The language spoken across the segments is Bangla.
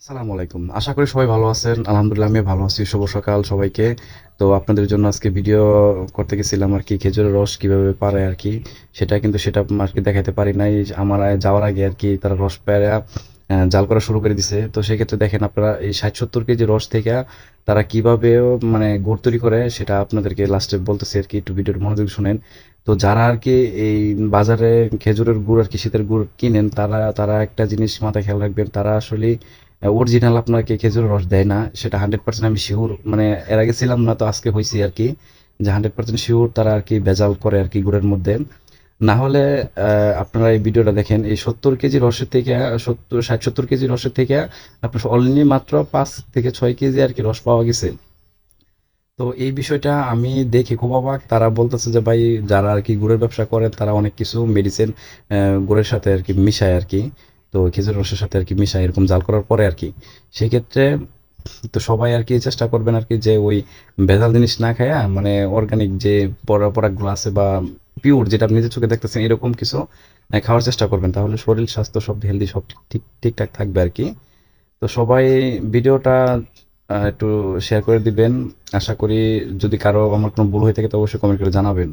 আসসালামু আলাইকুম। আশা করি সবাই ভালো আছেন। আলহামদুলিল্লাহ আমি ভালো আছি। শুভ সকাল সবাইকে। তো আপনাদের জন্য আজকে ভিডিও করতে গেছিলাম আরকি খেজুরের রস কিভাবে পাড়ায় আরকি। সেটা আরকি দেখাইতে পারি নাই। আমার যাওয়ার আগে আরকি তারা রস পেড়া জাল করা শুরু করে দিছে। তো সেক্ষেত্রে দেখেন আপনারা এই ৬০-৭০ কেজি রস থেকে তারা কিভাবে মানে গুড় তৈরি করে সেটা আপনাদেরকে লাস্টে বলতেছি আরকি। একটু ভিডিওটা মনোযোগ শুনেন। তো যারা আরকি এই বাজারে খেজুরের গুড় আরকি শীতের গুড় কিনেন তারা একটা জিনিস মাথায় খেয়াল রাখবেন। তারা আসলেই অরিজিনাল আপনাকে খেজুরের রস দেয় না। সেটা 100% আমি সিউর। মানে এর আগে ছিলাম না, তো আজকে হইছি আরকি। যে 100% সিউর তারা আরকি ভেজাল করে আরকি গুড়ের মধ্যে। না হলে আপনারা এই ভিডিওটা দেখেন। এই ৭০ কেজি রসের থেকে ৬০-৭০ কেজি রসের থেকে আপনার অনলি মাত্র ৫ থেকে ৬ কেজি আরকি রস পাওয়া গেছে। তো এই বিষয়টা আমি দেখে খুব অবাক। তারা বলতেছে যে ভাই যারা আরকি গুড়ের ব্যবসা করেন তারা অনেক কিছু মেডিসিন গুড়ের সাথে আরকি মিশায় আরকি। তো খেজুরের রসের সাথে আরকি মিশায় এরকম জাল করার পরে আরকি। সেক্ষেত্রে তো সবাই আরকি চেষ্টা করবেন আরকি যে ওই ভেজাল জিনিস না খাইয়া মানে অর্গানিক যে প্রোডাক্টগুলো আছে বা পিওর যেটা আপনি নিজের চোখে দেখতেছেন এরকম কিছু খাওয়ার চেষ্টা করবেন। তাহলে শরীর স্বাস্থ্য সব হেলদি সব ঠিকঠাক থাকবে আরকি। তো সবাই ভিডিওটা একটু শেয়ার করে দিবেন। আশা করি যদি কারো আমার কোনো ভুল হয়ে থাকে তো অবশ্যই কমেন্ট করে জানাবেন।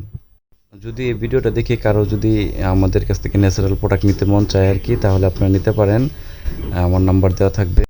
যদি এই ভিডিওটা দেখে কারো যদি আমাদের কাছ থেকে ন্যাচারাল প্রোডাক্ট নিতে মন চায় আরকি তাহলে আপনারা নিতে পারেন। আমার নাম্বার দেওয়া থাকবে।